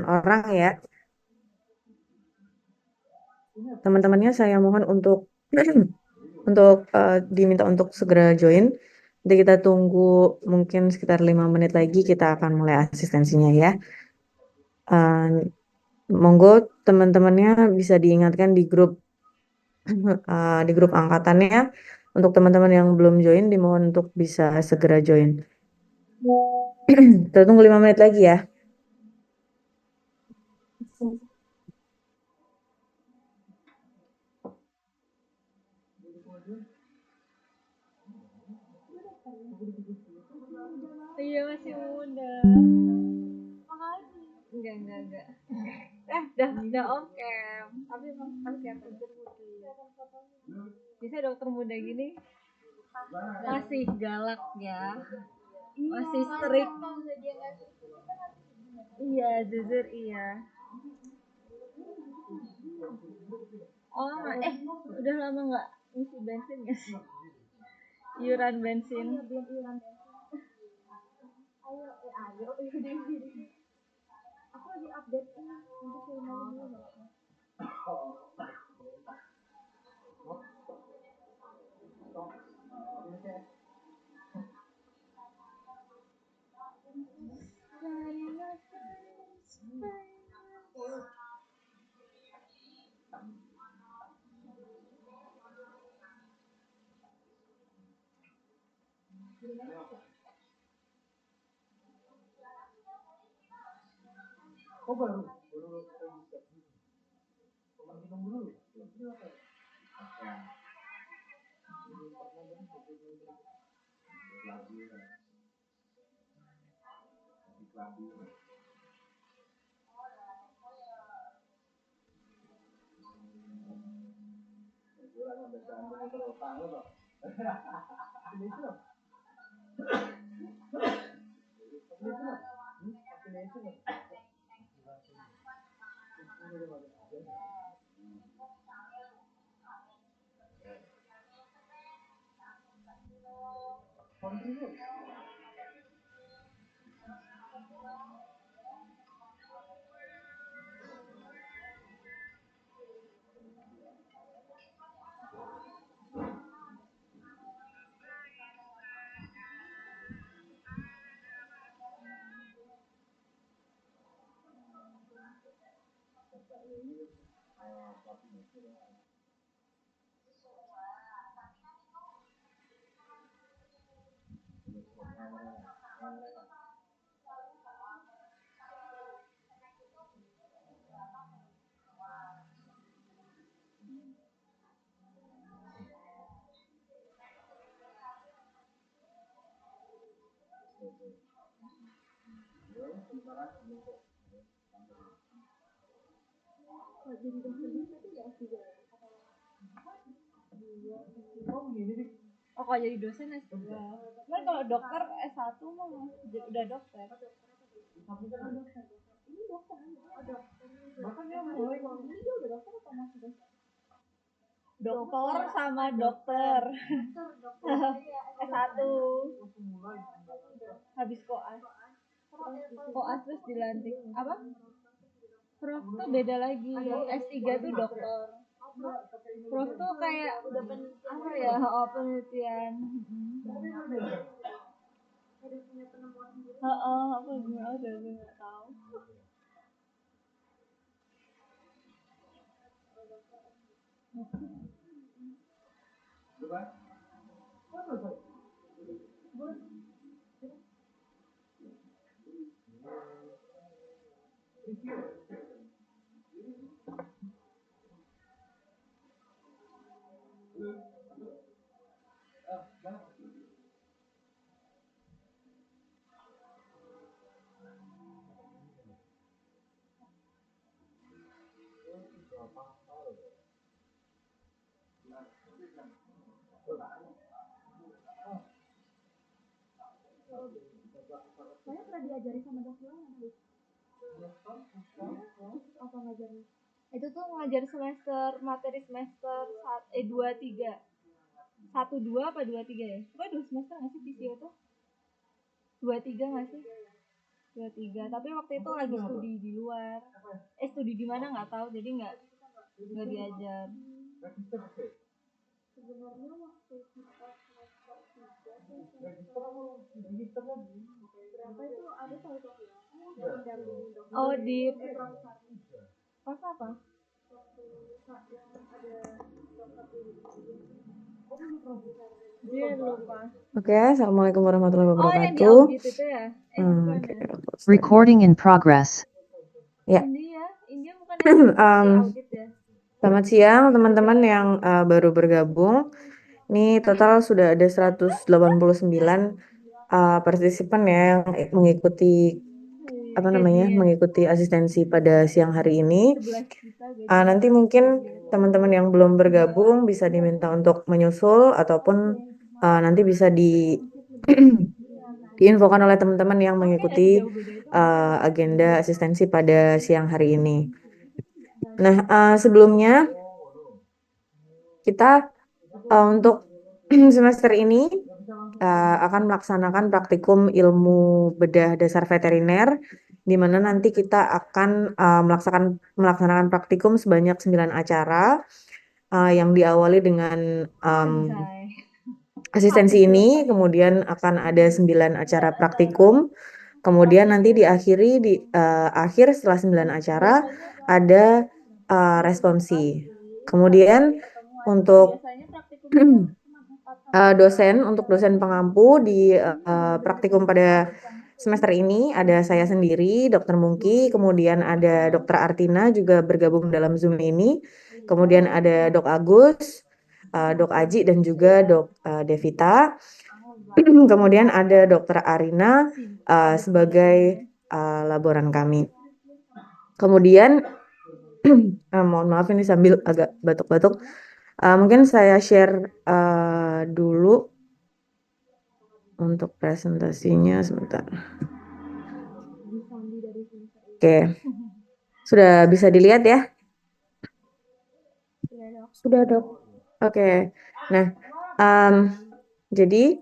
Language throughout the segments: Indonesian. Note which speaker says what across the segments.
Speaker 1: orang ya. Teman-temannya saya mohon untuk diminta untuk segera join. Nanti kita tunggu mungkin sekitar 5 menit lagi kita akan mulai asistensinya ya. Eh, Monggo teman-temannya bisa diingatkan di grup di grup angkatannya. Untuk teman-teman yang belum join dimohon untuk bisa segera join. Kita tunggu 5 menit lagi ya.
Speaker 2: Iya masih muda. Enggak. Udah off cam. Tapi emang harus kelihatan putih. Bisa dokter muda gini masih galak ya, masih strict. Iya, jujur iya. Oh, udah lama nggak ngisi bensin ya sih? Iuran bensin. Ayo, aku lagi update untuk film dulu.
Speaker 3: Oh baru minum dulu.
Speaker 2: Oh, kalau jadi dosen S2. Cuman kalau dokter S1 mah udah dokter. Ini dokter. Bahkan dia mulai ini dia udah dokter atau masih dosen? Dokter sama dokter. S1. Habis koas. Koas terus dilantik. Apa? Prof tuh beda lagi. S3 tuh dokter. Prof tuh kayak apa ya? Penelitian. Apa gimana udah nggak tahu. Saya pernah diajari sama dokter tadi. Apa ngajarnya? Itu tuh ngajar semester materi semester 2 3. 1 2 apa 2 3 ya? Pokoknya 2 semester nggak sih fisio tuh? 2 3 nggak sih? 2 3. Tapi waktu itu lagi studi di luar. studi di mana nggak tahu, jadi nggak diajar. Oh, di pas apa? Dia lupa.
Speaker 1: Oke, Assalamualaikum warahmatullahi
Speaker 2: Oh, yang di
Speaker 1: wabarakatuh.
Speaker 2: audit itu ya? Bukan
Speaker 1: Oke.
Speaker 2: ya?
Speaker 3: Recording in progress.
Speaker 1: Ya,
Speaker 2: India bukan yang di audit ya?
Speaker 1: selamat siang teman-teman yang baru bergabung. Ini total sudah ada 189 partisipan ya yang mengikuti mengikuti asistensi pada siang hari ini.
Speaker 2: 11 juta
Speaker 1: Nanti mungkin teman-teman yang belum bergabung bisa diminta untuk menyusul ataupun nanti bisa diinfokan oleh teman-teman yang mengikuti agenda asistensi pada siang hari ini. Nah, sebelumnya kita untuk semester ini akan melaksanakan praktikum ilmu bedah dasar veteriner, di mana nanti kita akan melaksanakan praktikum sebanyak 9 acara yang diawali dengan asistensi ini, kemudian akan ada 9 acara praktikum, kemudian nanti diakhiri di akhir setelah 9 acara ada responsi. Kemudian untuk untuk dosen pengampu di praktikum pada semester ini ada saya sendiri, Dr. Mungki, kemudian ada Dr. Artina juga bergabung dalam Zoom ini, kemudian ada Dok Agus, Dok Aji dan juga Dok Devita. Kemudian ada Dr. Arina sebagai laboran kami. Kemudian mohon maaf ini sambil agak batuk-batuk. Mungkin saya share dulu untuk presentasinya sebentar. Oke, sudah bisa dilihat ya? Sudah dok. Oke, nah jadi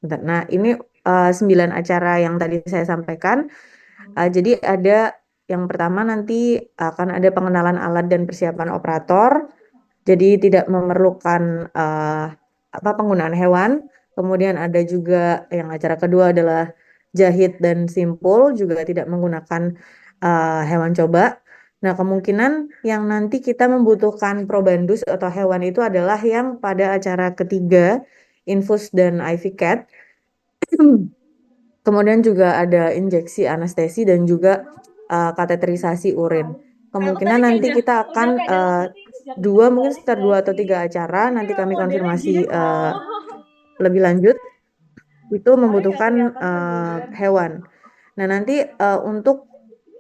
Speaker 1: bentar. Nah ini 9 acara yang tadi saya sampaikan. Jadi ada yang pertama nanti akan ada pengenalan alat dan persiapan operator. Jadi tidak memerlukan penggunaan hewan. Kemudian ada juga yang acara kedua adalah jahit dan simpul, juga tidak menggunakan hewan coba. Nah, kemungkinan yang nanti kita membutuhkan probandus atau hewan itu adalah yang pada acara ketiga, infus dan IV cat. Kemudian juga ada injeksi anestesi dan juga kateterisasi urin. Kemungkinan nanti kita akan mungkin sekitar 2 atau 3 acara, nanti kami konfirmasi lebih lanjut, itu membutuhkan hewan. Nah, nanti untuk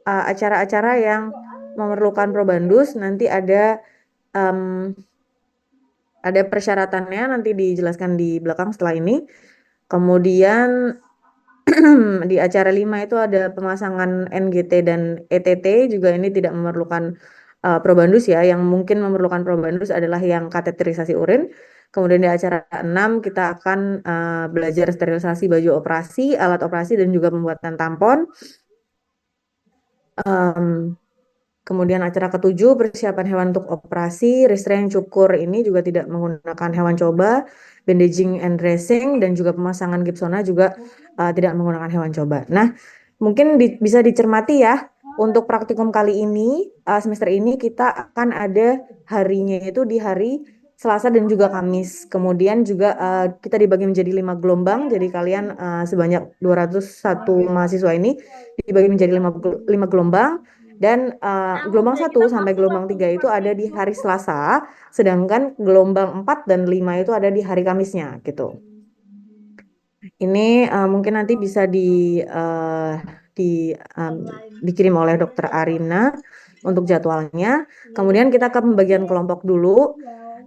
Speaker 1: acara-acara yang memerlukan probandus, nanti ada persyaratannya, nanti dijelaskan di belakang setelah ini. Kemudian di acara 5 itu ada pemasangan NGT dan ETT, juga ini tidak memerlukan probandus ya. Yang mungkin memerlukan probandus adalah yang kateterisasi urin. Kemudian di acara 6 kita akan belajar sterilisasi baju operasi, alat operasi, dan juga pembuatan tampon. Kemudian acara ke-7 persiapan hewan untuk operasi, restrain cukur ini juga tidak menggunakan hewan coba, bandaging and dressing, dan juga pemasangan gipsona juga tidak menggunakan hewan coba. Nah, mungkin bisa dicermati ya, untuk praktikum kali ini, semester ini kita akan ada harinya itu di hari Selasa dan juga Kamis. Kemudian juga kita dibagi menjadi 5 gelombang, jadi kalian sebanyak 201 mahasiswa ini dibagi menjadi 5 gelombang. Dan gelombang 1 sampai gelombang 3 itu ada di hari Selasa, sedangkan gelombang 4 dan 5 itu ada di hari Kamisnya gitu. Ini mungkin nanti bisa dikirim oleh Dr. Arina untuk jadwalnya. Kemudian kita ke pembagian kelompok dulu.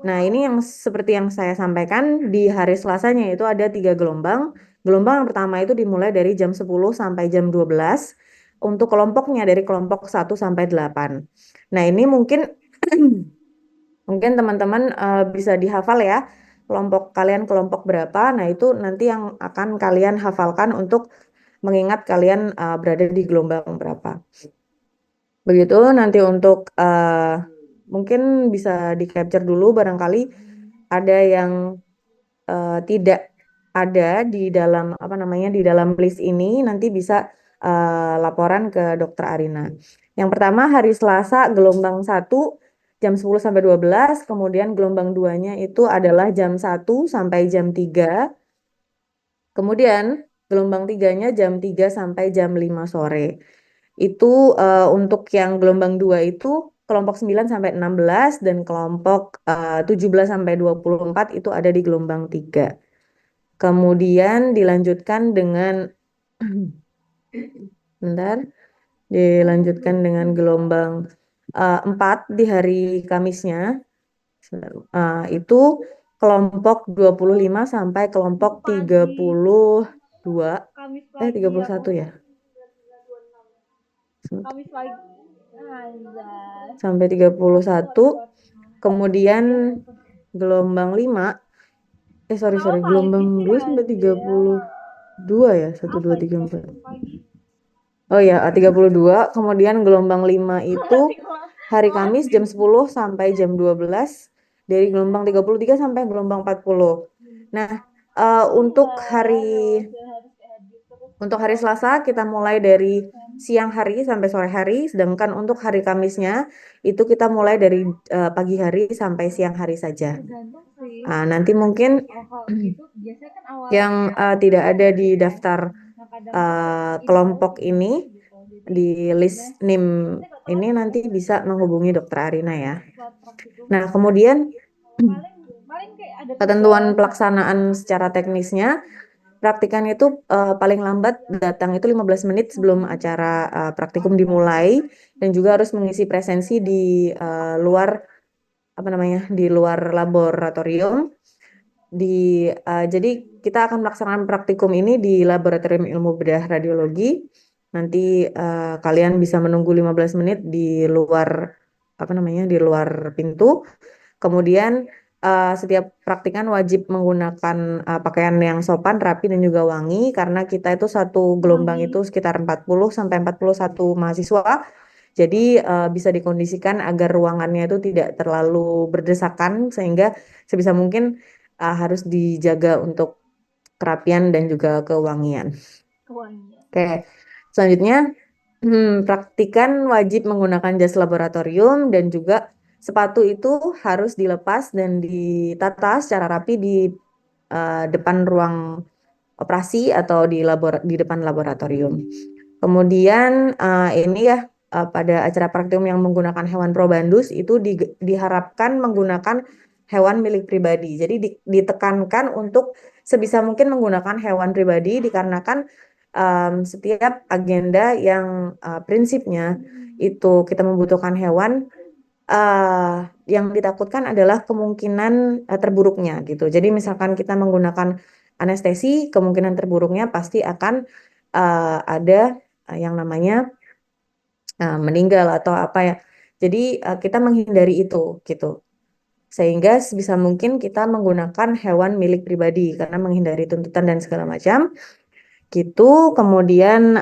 Speaker 1: Nah, ini yang seperti yang saya sampaikan, di hari Selasanya itu ada 3 gelombang. Gelombang yang pertama itu dimulai dari jam 10 sampai jam 12. Untuk kelompoknya dari kelompok 1 sampai 8. Nah, ini mungkin teman-teman bisa dihafal ya, kelompok kalian kelompok berapa. Nah, itu nanti yang akan kalian hafalkan untuk mengingat kalian berada di gelombang berapa. Begitu nanti untuk mungkin bisa di capture dulu barangkali ada yang tidak ada di dalam apa namanya di dalam list ini nanti bisa laporan ke Dokter Arina. Yang pertama hari Selasa gelombang 1 jam 10 sampai 12, kemudian gelombang 2-nya itu adalah jam 1 sampai jam 3. Kemudian gelombang 3-nya jam 3 sampai jam 5 sore. Itu untuk yang gelombang 2 itu kelompok 9 sampai 16 dan kelompok 17 sampai 24 itu ada di gelombang 3. Kemudian dilanjutkan dengan bentar, dilanjutkan dengan gelombang 4 di hari Kamisnya. Itu kelompok 25 sampai kelompok 32
Speaker 2: Kamis pagi
Speaker 1: 31 ya.
Speaker 2: Kamis pagi anjay
Speaker 1: Sampai 31. Kemudian gelombang 5 sorry gelombang 2 sampai 32 ya 1 2 3 4. Oh ya 32. Kemudian gelombang 5 itu hari Kamis jam 10 sampai jam 12, dari gelombang 33 sampai gelombang 40. Nah untuk hari Selasa kita mulai dari siang hari sampai sore hari, sedangkan untuk hari Kamisnya itu kita mulai dari pagi hari sampai siang hari saja. Nanti mungkin yang tidak ada di daftar kelompok ini di list NIM ini nanti bisa menghubungi Dokter Arina ya. Nah, kemudian ketentuan pelaksanaan secara teknisnya, praktikan itu paling lambat datang itu 15 menit sebelum acara praktikum dimulai dan juga harus mengisi presensi di luar apa namanya? Di luar laboratorium. Jadi kita akan melaksanakan praktikum ini di Laboratorium Ilmu Bedah Radiologi. Nanti kalian bisa menunggu 15 menit di luar apa namanya? Di luar pintu. Kemudian setiap praktikan wajib menggunakan pakaian yang sopan, rapi dan juga wangi karena kita itu satu gelombang itu sekitar 40 sampai 41 mahasiswa. Jadi bisa dikondisikan agar ruangannya itu tidak terlalu berdesakan sehingga sebisa mungkin harus dijaga untuk kerapian dan juga kewangian. Oke, selanjutnya praktikan wajib menggunakan jas laboratorium dan juga sepatu itu harus dilepas dan ditata secara rapi di depan ruang operasi atau di depan laboratorium. Kemudian ini ya pada acara praktikum yang menggunakan hewan probandus itu diharapkan menggunakan hewan milik pribadi. Jadi ditekankan untuk sebisa mungkin menggunakan hewan pribadi dikarenakan setiap agenda yang prinsipnya itu kita membutuhkan hewan, yang ditakutkan adalah kemungkinan terburuknya gitu. Jadi misalkan kita menggunakan anestesi, kemungkinan terburuknya pasti akan ada yang namanya meninggal atau apa ya. Jadi kita menghindari itu gitu. Sehingga sebisa mungkin kita menggunakan hewan milik pribadi karena menghindari tuntutan dan segala macam gitu. Kemudian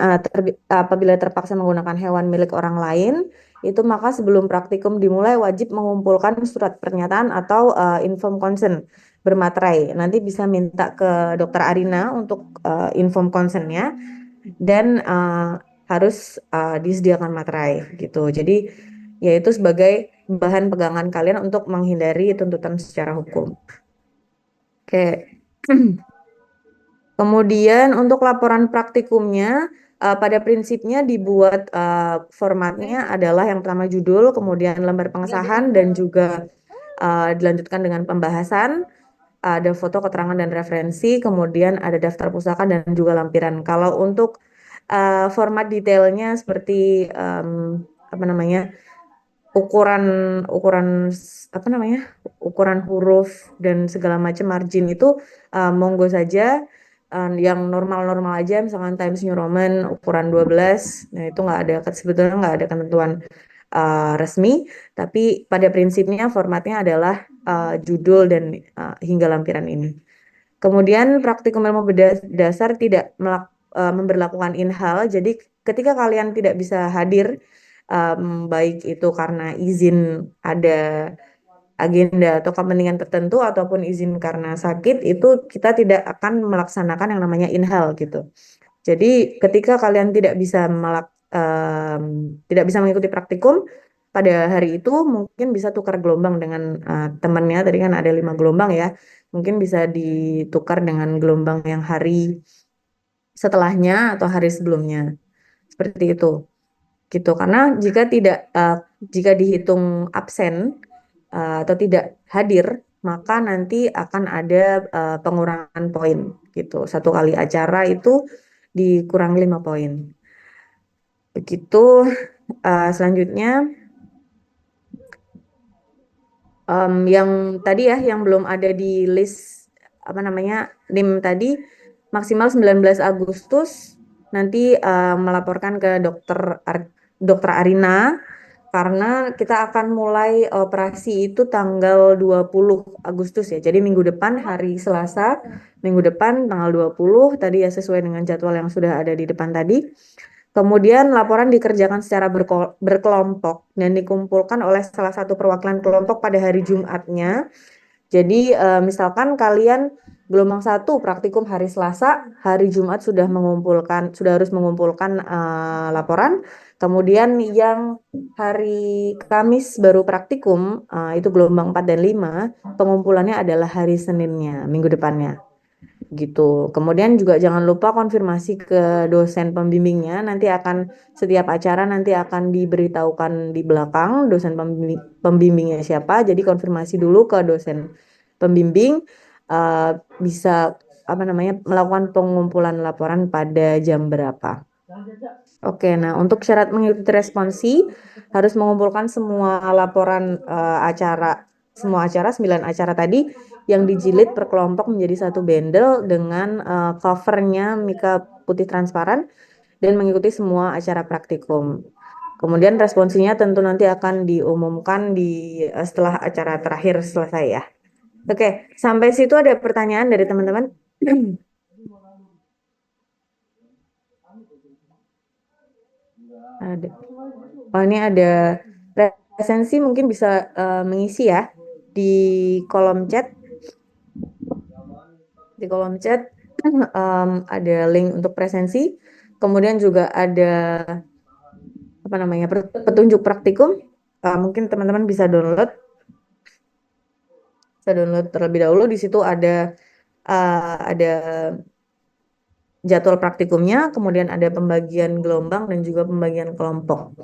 Speaker 1: apabila terpaksa menggunakan hewan milik orang lain, itu maka sebelum praktikum dimulai wajib mengumpulkan surat pernyataan atau inform consent bermaterai. Nanti bisa minta ke Dokter Arina untuk inform consentnya dan harus disediakan materai gitu. Jadi yaitu sebagai bahan pegangan kalian untuk menghindari tuntutan secara hukum. Oke. Kemudian untuk laporan praktikumnya pada prinsipnya dibuat formatnya adalah yang pertama judul, kemudian lembar pengesahan dan juga dilanjutkan dengan pembahasan, ada foto keterangan dan referensi, kemudian ada daftar pustaka dan juga lampiran. Kalau untuk format detailnya seperti apa namanya ukuran ukuran apa namanya ukuran huruf dan segala macam margin itu monggo saja yang normal-normal aja misalkan Times New Roman ukuran 12. Nah itu sebetulnya nggak ada ketentuan resmi, tapi pada prinsipnya formatnya adalah judul dan hingga lampiran ini. Kemudian praktikum ilmu dasar tidak memberlakukan inhal. Jadi ketika kalian tidak bisa hadir baik itu karena izin ada agenda atau kepentingan tertentu ataupun izin karena sakit, itu kita tidak akan melaksanakan yang namanya inhale gitu. Jadi ketika kalian tidak bisa mengikuti praktikum pada hari itu, mungkin bisa tukar gelombang dengan temannya. Tadi kan ada 5 gelombang ya, mungkin bisa ditukar dengan gelombang yang hari setelahnya atau hari sebelumnya, seperti itu gitu. Karena jika dihitung absen atau tidak hadir, maka nanti akan ada pengurangan poin gitu. Satu kali acara itu dikurangi 5 poin. Begitu. Selanjutnya yang tadi ya, yang belum ada di list apa namanya NIM tadi, maksimal 19 Agustus nanti melaporkan ke dokter Arina, karena kita akan mulai operasi itu tanggal 20 Agustus ya. Jadi minggu depan hari Selasa, minggu depan tanggal 20 tadi ya, sesuai dengan jadwal yang sudah ada di depan tadi. Kemudian laporan dikerjakan secara berkelompok dan dikumpulkan oleh salah satu perwakilan kelompok pada hari Jumatnya. Jadi misalkan kalian gelombang 1 praktikum hari Selasa, hari Jumat sudah harus mengumpulkan laporan. Kemudian yang hari Kamis baru praktikum, itu gelombang 4 dan 5, pengumpulannya adalah hari Seninnya, minggu depannya gitu. Kemudian juga jangan lupa konfirmasi ke dosen pembimbingnya. Setiap acara nanti akan diberitahukan di belakang dosen pembimbingnya siapa. Jadi konfirmasi dulu ke dosen pembimbing, uh, bisa melakukan pengumpulan laporan pada jam berapa. Oke, nah untuk syarat mengikuti responsi harus mengumpulkan semua laporan semua acara, 9 acara tadi yang dijilid per kelompok menjadi satu bundle dengan covernya mika putih transparan dan mengikuti semua acara praktikum. Kemudian responsinya tentu nanti akan diumumkan setelah acara terakhir selesai ya. Oke, sampai situ ada pertanyaan dari teman-teman? Ada. Oh, ini ada resensi, mungkin bisa mengisi ya di kolom chat. Di kolom chat ada link untuk presensi. Kemudian juga ada petunjuk praktikum. Mungkin teman-teman bisa download terlebih dahulu. Di situ ada jadwal praktikumnya, kemudian ada pembagian gelombang dan juga pembagian kelompok.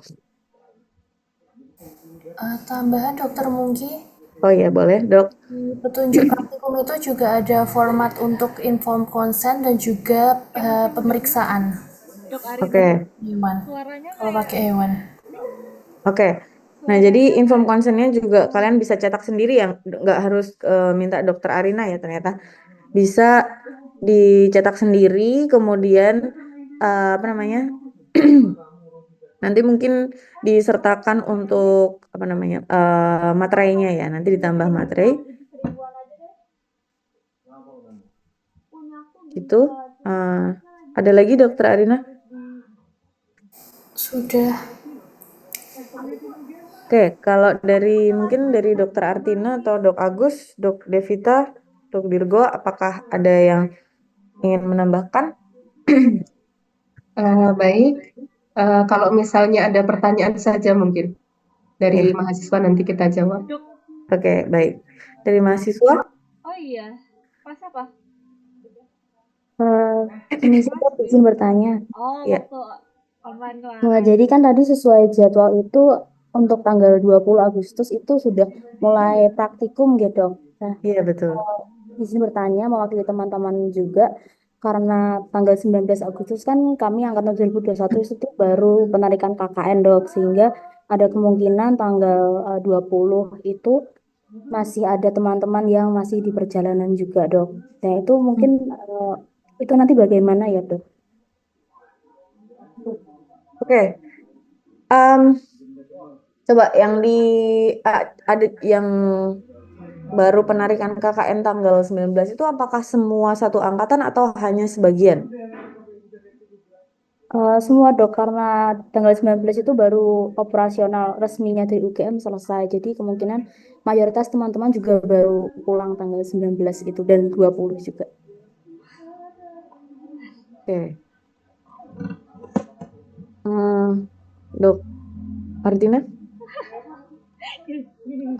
Speaker 4: Tambahan Dokter Mungki,
Speaker 1: Oh iya, boleh dok.
Speaker 4: di petunjuk praktikum itu juga ada format untuk inform consent dan juga pemeriksaan
Speaker 2: Dok Arina,
Speaker 1: Oke.
Speaker 4: hewan.
Speaker 2: suaranya
Speaker 4: Kalau
Speaker 2: kayak
Speaker 4: pakai hewan.
Speaker 1: Oke. Nah, jadi inform consent-nya juga kalian bisa cetak sendiri, yang nggak harus minta dokter Arina ya, ternyata bisa dicetak sendiri. Kemudian nanti mungkin disertakan untuk materainya ya, nanti ditambah materai gitu. Ada lagi dokter Arina?
Speaker 4: Sudah.
Speaker 1: Oke, kalau mungkin dari dokter Artina atau dok Agus, dok Devita, dok Dirgo, apakah ada yang ingin menambahkan?
Speaker 5: Baik, kalau misalnya ada pertanyaan saja mungkin dari
Speaker 1: Oke.
Speaker 5: mahasiswa nanti kita jawab.
Speaker 1: Oke, baik. Dari mahasiswa?
Speaker 2: Oh iya, pas apa?
Speaker 6: Ini saya izin bertanya.
Speaker 2: Oh,
Speaker 1: Ya.
Speaker 2: waktu online kelas.
Speaker 6: Jadi kan tadi sesuai jadwal itu untuk tanggal 20 Agustus itu sudah mulai praktikum gitu. Nah,
Speaker 1: Iya, betul.
Speaker 6: izin bertanya mewakili teman-teman juga, karena tanggal 19 Agustus kan kami angkatan 2021 itu baru penarikan KKN dok, sehingga ada kemungkinan tanggal 20 itu masih ada teman-teman yang masih di perjalanan juga dok. Nah itu mungkin itu nanti bagaimana ya dok?
Speaker 1: Oke. Coba yang ada yang baru penarikan KKN tanggal 19 itu apakah semua satu angkatan atau hanya sebagian?
Speaker 6: Semua dok, karena tanggal 19 itu baru operasional resminya dari UGM selesai. Jadi kemungkinan mayoritas teman-teman juga baru pulang tanggal 19 itu dan 20 juga.
Speaker 1: Oke. Dok Martina?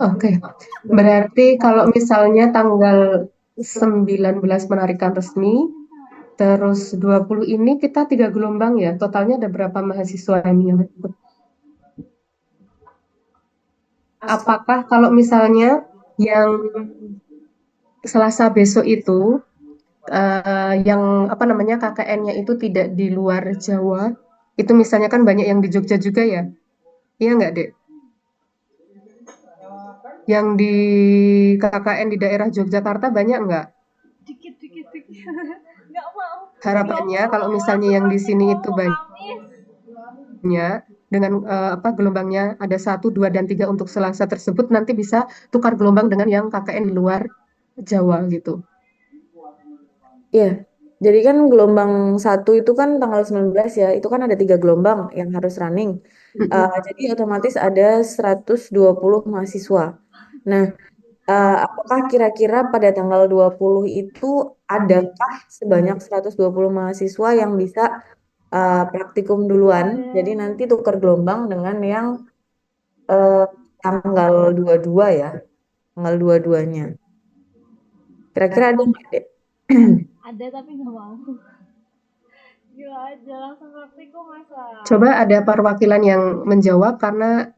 Speaker 5: Oke. Berarti kalau misalnya tanggal 19 penarikan resmi, terus 20 ini kita 3 gelombang ya. Totalnya ada berapa mahasiswa ini yang ikut? Apakah kalau misalnya yang Selasa besok itu yang apa namanya KKN-nya itu tidak di luar Jawa, itu misalnya kan banyak yang di Jogja juga ya, iya nggak Dek? Yang di KKN di daerah Yogyakarta banyak nggak?
Speaker 2: Dikit dikit dikit. Nggak mau.
Speaker 5: Harapannya kalau misalnya yang di sini itu banyak dengan apa gelombangnya ada 1, 2, dan 3 untuk Selasa tersebut nanti bisa tukar gelombang dengan yang KKN di luar Jawa gitu.
Speaker 1: Iya. Jadi kan gelombang 1 itu kan tanggal 19 ya. Itu kan ada 3 gelombang yang harus running.
Speaker 5: Mm-mm.
Speaker 1: Jadi otomatis ada 120 mahasiswa. Nah, apakah kira-kira pada tanggal 20 itu adakah sebanyak 120 mahasiswa yang bisa praktikum duluan? Jadi nanti tukar gelombang dengan yang eh, tanggal 22 ya. Tanggal 22-nya. Kira-kira ada nggak, Dek?
Speaker 2: Ada tapi nggak mau. Gila aja langsung praktikum masa.
Speaker 5: Coba ada perwakilan yang menjawab karena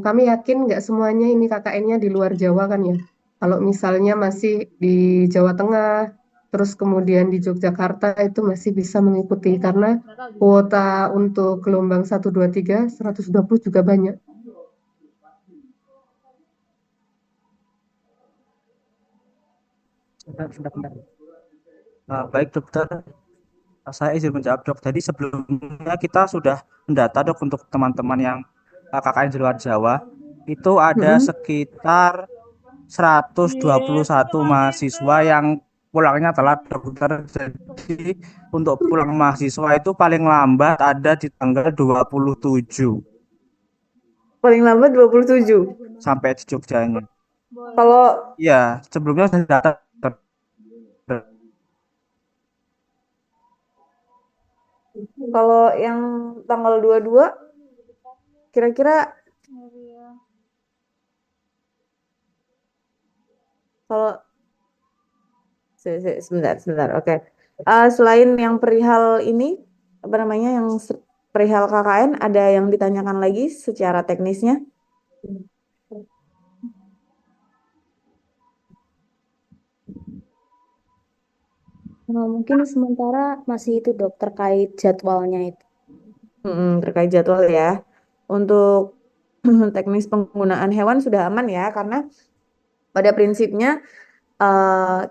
Speaker 5: kami yakin nggak semuanya ini KKN-nya di luar Jawa kan ya. Kalau misalnya masih di Jawa Tengah, terus kemudian di Yogyakarta itu masih bisa mengikuti karena
Speaker 2: Nggak tahu juga.
Speaker 5: kuota untuk gelombang 1, 2, 3 120 juga banyak.
Speaker 7: Bentar. Baik dokter, saya izin menjawab dok. Jadi sebelumnya kita sudah mendata dok untuk teman-teman yang KKN di luar Jawa. Itu ada
Speaker 1: Mm-mm.
Speaker 7: sekitar 121 mahasiswa yang pulangnya telat dokter. Jadi untuk pulang mahasiswa itu paling lambat ada di tanggal 27
Speaker 1: Paling lambat 27.
Speaker 7: sampai di Jogjanya.
Speaker 2: Boleh.
Speaker 1: Kalau
Speaker 7: Iya, sebelumnya sudah data.
Speaker 1: kalau yang tanggal 22 kira-kira kalau sebentar. Oke. Selain yang perihal ini apa namanya yang perihal KKN ada yang ditanyakan lagi secara teknisnya?
Speaker 6: Mungkin sementara masih itu dok terkait jadwalnya itu.
Speaker 1: Terkait jadwal ya. Untuk teknis penggunaan hewan sudah aman ya karena pada prinsipnya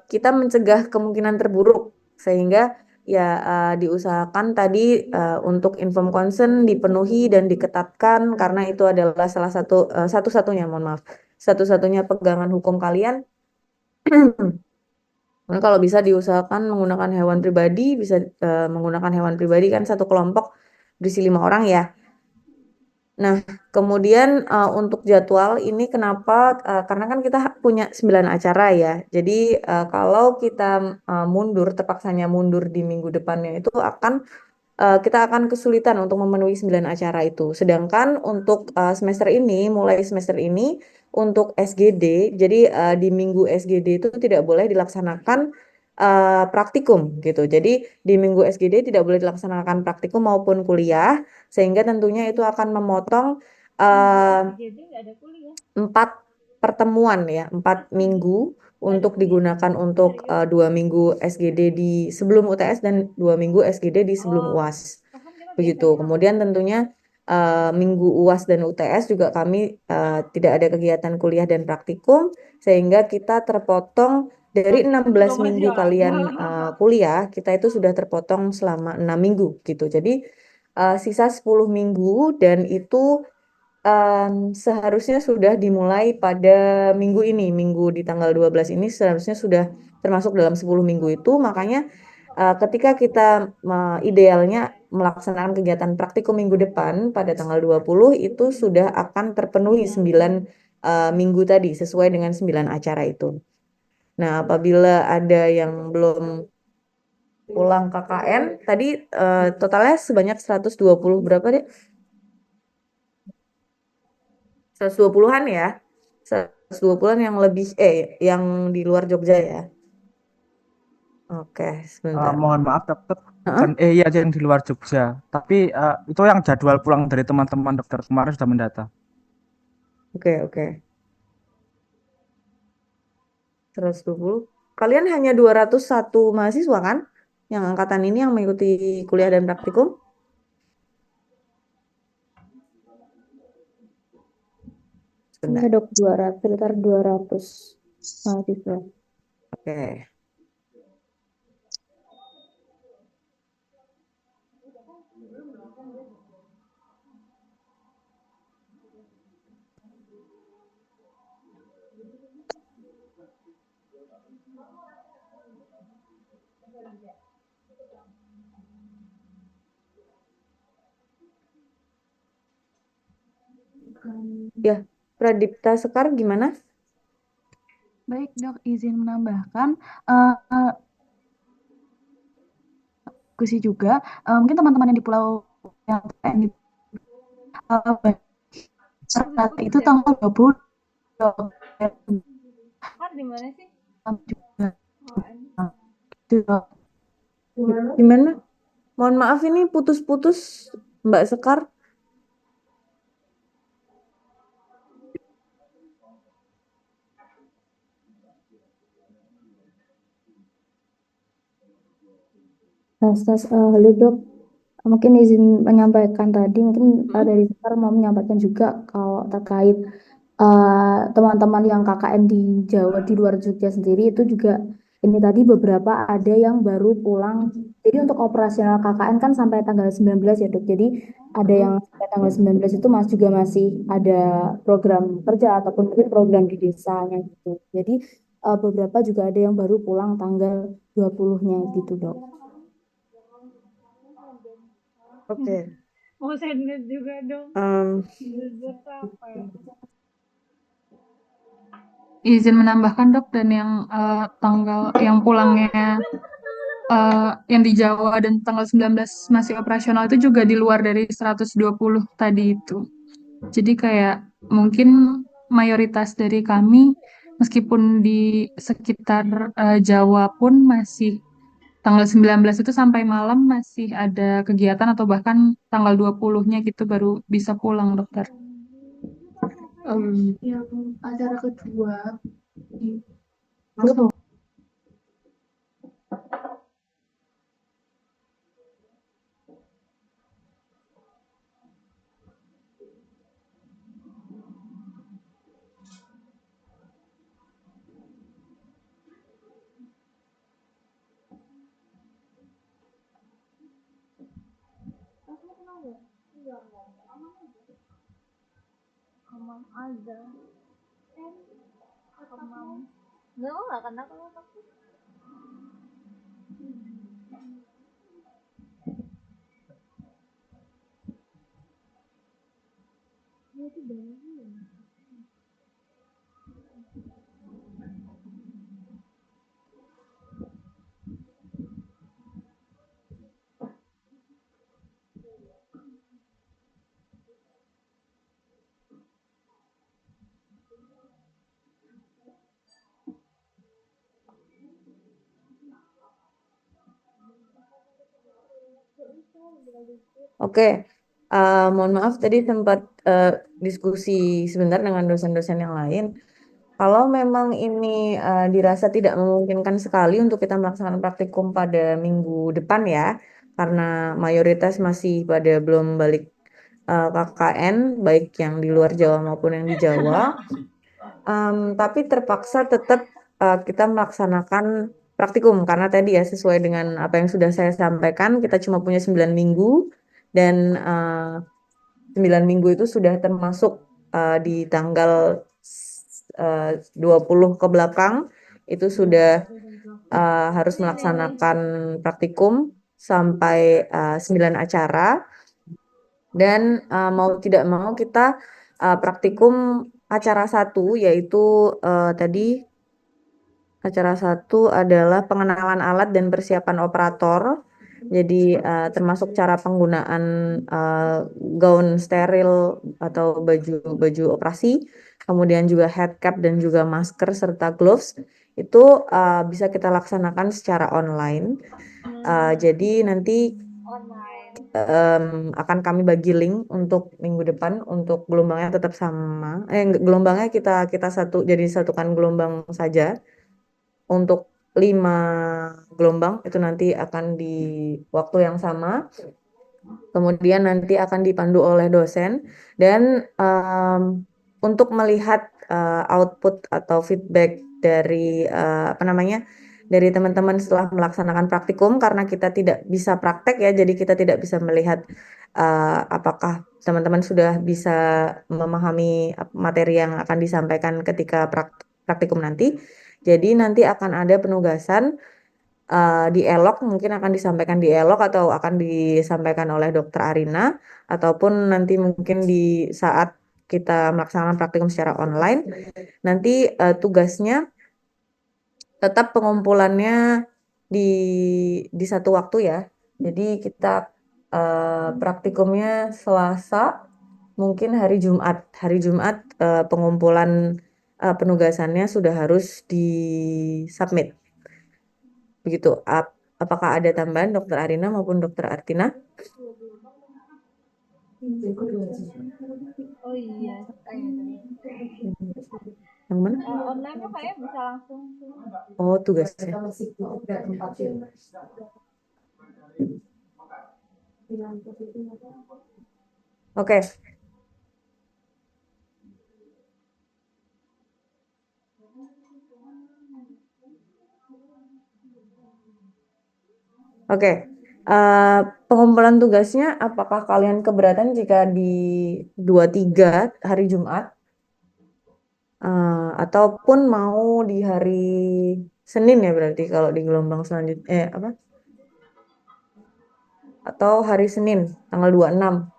Speaker 1: kita mencegah kemungkinan terburuk sehingga ya diusahakan tadi untuk inform consent dipenuhi dan diketatkan karena itu adalah salah satu satu-satunya mohon maaf satu-satunya pegangan hukum kalian. Nah, kalau bisa diusahakan menggunakan hewan pribadi bisa menggunakan hewan pribadi kan satu kelompok berisi 5 orang ya. Nah, kemudian untuk jadwal ini kenapa? Karena kan kita punya 9 acara ya. Jadi kalau kita mundur, terpaksanya mundur di minggu depannya itu kita akan kesulitan untuk memenuhi 9 acara itu. Sedangkan untuk semester ini, mulai semester ini untuk SGD, jadi di minggu SGD itu tidak boleh dilaksanakan praktikum gitu. Jadi di minggu SGD tidak boleh dilaksanakan praktikum maupun kuliah, sehingga tentunya itu akan memotong
Speaker 2: Jadi nggak ada kuliah.
Speaker 1: 4 pertemuan ya, 4 minggu untuk digunakan untuk 2 minggu SGD di sebelum UTS dan 2 minggu SGD di sebelum UAS. Begitu. Kemudian tentunya minggu UAS dan UTS juga kami tidak ada kegiatan kuliah dan praktikum sehingga kita terpotong dari 16 minggu kalian kuliah, kita itu sudah terpotong selama 6 minggu gitu. Jadi sisa 10 minggu dan itu seharusnya sudah dimulai pada minggu ini, minggu di tanggal 12 ini seharusnya sudah termasuk dalam 10 minggu itu, makanya ketika kita idealnya melaksanakan kegiatan praktikum minggu depan pada tanggal 20 itu sudah akan terpenuhi 9 minggu tadi sesuai dengan 9 acara itu. Nah, apabila ada yang belum pulang KKN, tadi totalnya sebanyak 120 berapa deh? 120-an ya. 120-an yang lebih yang di luar Jogja ya. Oke, sebentar.
Speaker 7: Mohon maaf dokter,
Speaker 1: Heeh.
Speaker 7: bukan iya yang di luar Jogja, tapi itu yang jadwal pulang dari teman-teman dokter kemarin sudah mendata.
Speaker 1: Oke, oke. 120. Kalian hanya 201 mahasiswa kan? Yang angkatan ini yang mengikuti kuliah dan praktikum?
Speaker 6: Iya
Speaker 1: Sebentar.
Speaker 6: dok, 200, sekitar 200 mahasiswa.
Speaker 1: Oke. Ya, Pradipta Sekar gimana?
Speaker 8: Baik, Dok, izin menambahkan, eh diskusi juga, mungkin teman-teman yang di pulau yang TNI, rata itu
Speaker 2: Putus-putus ya.
Speaker 8: tanggal 20 Dok.
Speaker 2: Kan di mana sih?
Speaker 8: Juga
Speaker 2: Oh, ini.
Speaker 8: gitu, Dok.
Speaker 1: Gimana? Mohon maaf ini putus-putus Mbak Sekar.
Speaker 6: Halo dok, mungkin izin menyampaikan tadi, mungkin dari Sekar mau menyampaikan juga kalau terkait teman-teman yang KKN di Jawa di luar Jogja sendiri itu juga ini tadi beberapa ada yang baru pulang. Jadi untuk operasional KKN kan sampai tanggal 19 ya dok. Jadi ada yang sampai tanggal 19 itu juga masih ada program kerja ataupun mungkin program di desanya gitu. Jadi beberapa juga ada yang baru pulang tanggal 20-nya gitu dok.
Speaker 1: Oke.
Speaker 2: Mau sendiri juga dong.
Speaker 1: Em,
Speaker 2: Belajar apa ya?
Speaker 8: Izin menambahkan, Dok, dan yang tanggal yang pulangnya yang di Jawa dan tanggal 19 masih operasional itu juga di luar dari 120 tadi itu. Jadi kayak mungkin mayoritas dari kami meskipun di sekitar Jawa pun masih tanggal 19 itu sampai malam masih ada kegiatan atau bahkan tanggal 20-nya gitu baru bisa pulang, dokter.
Speaker 5: Yang acara kedua,
Speaker 2: Kamam aja. Kamam. Nggak kena kalau aku.
Speaker 1: Oke, mohon maaf tadi sempat diskusi sebentar dengan dosen-dosen yang lain. Kalau memang ini dirasa tidak memungkinkan sekali untuk kita melaksanakan praktikum pada minggu depan ya, karena mayoritas masih pada belum balik KKN, baik yang di luar Jawa maupun yang di Jawa. Tapi terpaksa tetap kita melaksanakan praktikum karena tadi ya sesuai dengan apa yang sudah saya sampaikan kita cuma punya 9 minggu dan 9 minggu itu sudah termasuk di tanggal 20 ke belakang itu sudah harus melaksanakan praktikum sampai 9 acara dan mau tidak mau kita praktikum acara satu yaitu tadi acara satu adalah pengenalan alat dan persiapan operator. Jadi termasuk cara penggunaan gaun steril atau baju operasi, kemudian juga head cap dan juga masker serta gloves itu bisa kita laksanakan secara online. Jadi nanti akan kami bagi link untuk minggu depan untuk gelombangnya tetap sama. Gelombangnya kita jadi satukan gelombang saja. Untuk 5 gelombang itu nanti akan di waktu yang sama. Kemudian nanti akan dipandu oleh dosen dan untuk melihat output atau feedback dari dari teman-teman setelah melaksanakan praktikum karena kita tidak bisa praktek ya, jadi kita tidak bisa melihat apakah teman-teman sudah bisa memahami materi yang akan disampaikan ketika praktikum nanti. Jadi nanti akan ada penugasan di elok, mungkin akan disampaikan di elok atau akan disampaikan oleh Dokter Arina, ataupun nanti mungkin di saat kita melaksanakan praktikum secara online, nanti tugasnya tetap pengumpulannya di satu waktu ya. Jadi kita praktikumnya Selasa, mungkin hari Jumat. Hari Jumat pengumpulan penugasannya sudah harus di-submit. Begitu. Apakah ada tambahan Dokter Arina maupun Dokter Artina?
Speaker 2: Oh iya,
Speaker 1: Yang mana?
Speaker 2: online kok kayak bisa langsung.
Speaker 1: Oh, tugasnya. Oke. Oke. Pengumpulan tugasnya apakah kalian keberatan jika di 23 hari Jumat? Ataupun mau di hari Senin ya berarti kalau di gelombang selanjutnya apa? Atau hari Senin tanggal 26.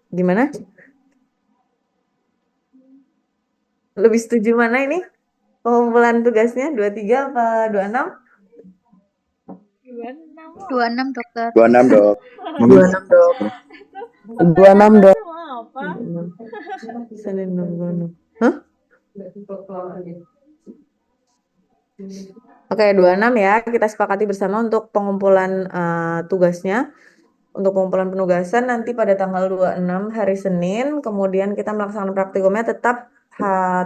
Speaker 1: Gimana? Lebih setuju mana ini? Pengumpulan tugasnya 23 apa 26?
Speaker 2: 26
Speaker 9: dokter.
Speaker 10: 26 dok.
Speaker 1: 26 dok. 26 dok.
Speaker 2: Apa?
Speaker 1: Senin 26. Hah? Oke, 26 ya. Kita sepakati bersama untuk pengumpulan tugasnya. Untuk pengumpulan penugasan nanti pada tanggal 26 hari Senin, kemudian kita melaksanakan praktikumnya tetap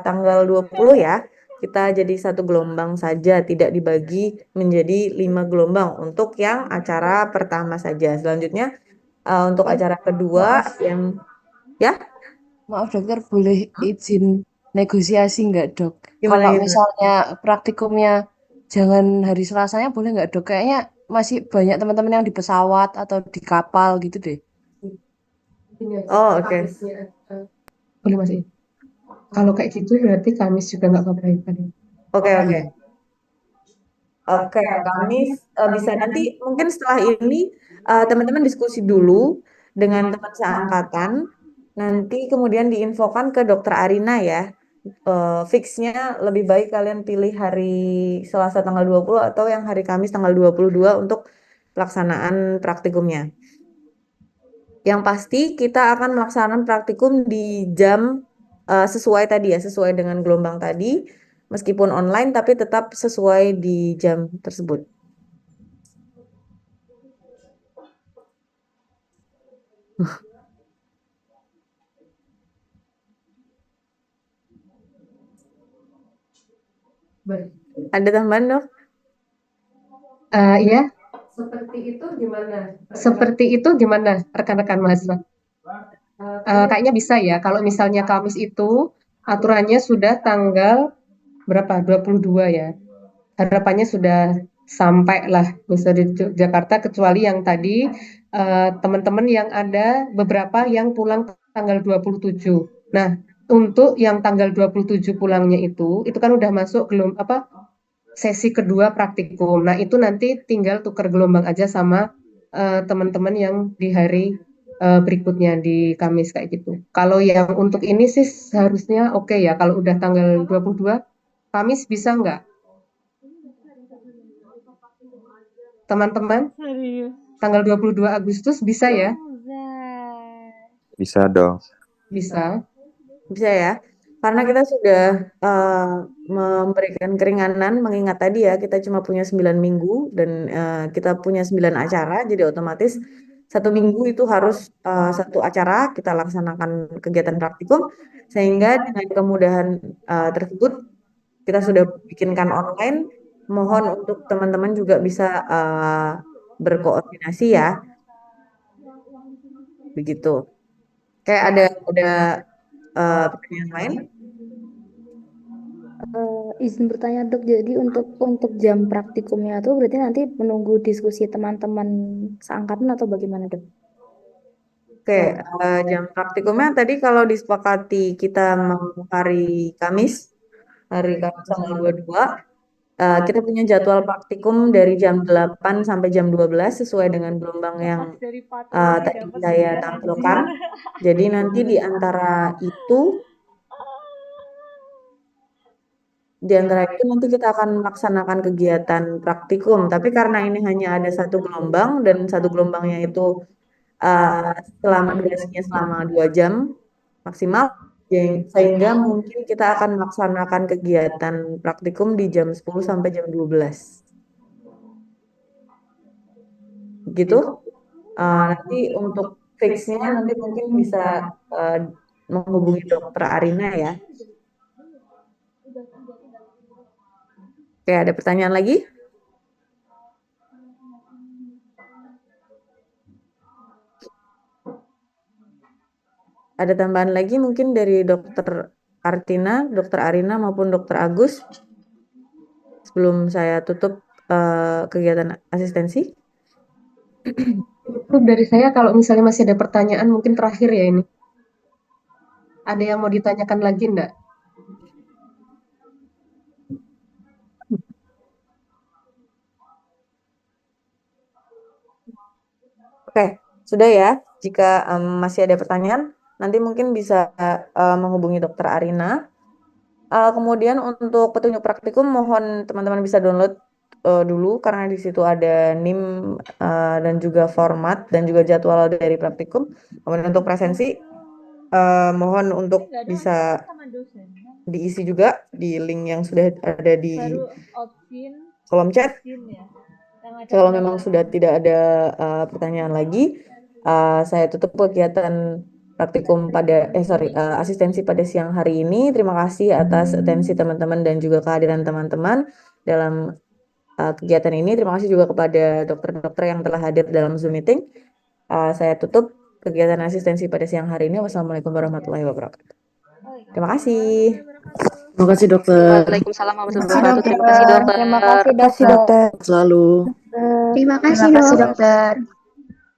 Speaker 1: tanggal 20 ya. Kita jadi satu gelombang saja, tidak dibagi menjadi 5 gelombang untuk yang acara pertama saja. Selanjutnya untuk acara kedua yang ya.
Speaker 5: Maaf dokter, boleh izin negosiasi nggak dok?
Speaker 1: Gimana
Speaker 5: Kalau
Speaker 1: gitu?
Speaker 5: misalnya praktikumnya jangan hari Selasanya boleh nggak dok? Kayaknya masih banyak teman-teman yang di pesawat atau di kapal gitu deh.
Speaker 1: Oh oke.
Speaker 5: Boleh masih. Kalau kayak gitu berarti Kamis juga nggak apa-apa ya?
Speaker 1: Oke. Oke, Kamis bisa nanti mungkin setelah ini teman-teman diskusi dulu dengan teman seangkatan. Nanti kemudian diinfokan ke Dokter Arina ya. Fixnya lebih baik kalian pilih hari Selasa tanggal 20 atau yang hari Kamis tanggal 22 untuk pelaksanaan praktikumnya. Yang pasti kita akan melaksanakan praktikum di jam sesuai tadi ya, sesuai dengan gelombang tadi. Meskipun online tapi tetap sesuai di jam tersebut. Ada tambahan dok?
Speaker 5: Iya. Seperti itu gimana rekan-rekan mahasiswa? Kayaknya bisa ya. Kalau misalnya Kamis itu aturannya sudah tanggal berapa? 22 ya. Harapannya sudah sampai lah bisa di Jakarta, kecuali yang tadi teman-teman yang ada beberapa yang pulang tanggal 27. Nah, untuk yang tanggal 27 pulangnya itu kan udah masuk sesi kedua praktikum. Nah, itu nanti tinggal tukar gelombang aja sama teman-teman yang di hari berikutnya di Kamis kayak gitu. Kalau yang untuk ini sih seharusnya oke ya. Kalau udah tanggal 22 Kamis bisa nggak? Teman-teman,
Speaker 2: Serius.
Speaker 5: tanggal 22 Agustus bisa ya?
Speaker 9: Bisa dong.
Speaker 5: Bisa.
Speaker 1: Bisa ya, karena kita sudah memberikan keringanan, mengingat tadi ya kita cuma punya 9 minggu dan kita punya 9 acara, jadi otomatis 1 minggu itu harus satu acara kita laksanakan kegiatan praktikum, sehingga dengan kemudahan tersebut kita sudah bikinkan online. Mohon untuk teman-teman juga bisa berkoordinasi ya, begitu. Kayak ada pertanyaan lain?
Speaker 6: Izin bertanya dok, jadi untuk jam praktikumnya tuh berarti nanti menunggu diskusi teman-teman seangkatan atau bagaimana dok?
Speaker 1: Oke, jam praktikumnya tadi kalau disepakati kita mau hari Kamis tanggal 22, kita punya jadwal praktikum dari jam 8 sampai jam 12 sesuai dengan gelombang yang
Speaker 2: Lepas dari patung ini
Speaker 1: tadi
Speaker 2: dapat
Speaker 1: saya
Speaker 2: 9
Speaker 1: tampilkan.
Speaker 2: anjir.
Speaker 1: Jadi nanti di antara itu nanti kita akan melaksanakan kegiatan praktikum. Tapi karena ini hanya ada satu gelombang dan satu gelombangnya itu selama durasinya selama 2 jam maksimal, sehingga mungkin kita akan melaksanakan kegiatan praktikum di jam 10 sampai jam 12. Gitu. Nanti untuk fixnya nanti mungkin bisa menghubungi dokter Arina ya. Oke, ada pertanyaan lagi? Ada tambahan lagi mungkin dari dokter dokter Arina maupun dokter Agus sebelum saya tutup kegiatan asistensi?
Speaker 5: Itu dari saya, kalau misalnya masih ada pertanyaan mungkin terakhir ya ini. Ada yang mau ditanyakan lagi enggak?
Speaker 1: Oke, sudah ya. Jika masih ada pertanyaan, nanti mungkin bisa menghubungi dokter Arina. Kemudian untuk petunjuk praktikum, mohon teman-teman bisa download dulu karena di situ ada NIM dan juga format dan juga jadwal dari praktikum. Kemudian untuk presensi, mohon untuk bisa
Speaker 2: Sama dosennya.
Speaker 1: diisi juga di link yang sudah ada di
Speaker 2: Baru opsin
Speaker 1: kolom chat.
Speaker 2: ya.
Speaker 1: Kalau memang sudah tidak ada pertanyaan lagi, saya tutup kegiatan praktikum asistensi pada siang hari ini. Terima kasih atas atensi teman-teman dan juga kehadiran teman-teman dalam kegiatan ini. Terima kasih juga kepada dokter-dokter yang telah hadir dalam Zoom meeting. Saya tutup kegiatan asistensi pada siang hari ini. Wassalamualaikum warahmatullahi wabarakatuh. Terima kasih.
Speaker 10: Terima kasih dokter.
Speaker 3: Waalaikumsalam warahmatullahi wabarakatuh. Terima kasih dokter.
Speaker 6: Terima kasih dokter.
Speaker 10: Selalu.
Speaker 4: Terima kasih dokter.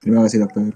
Speaker 9: Terima kasih dokter.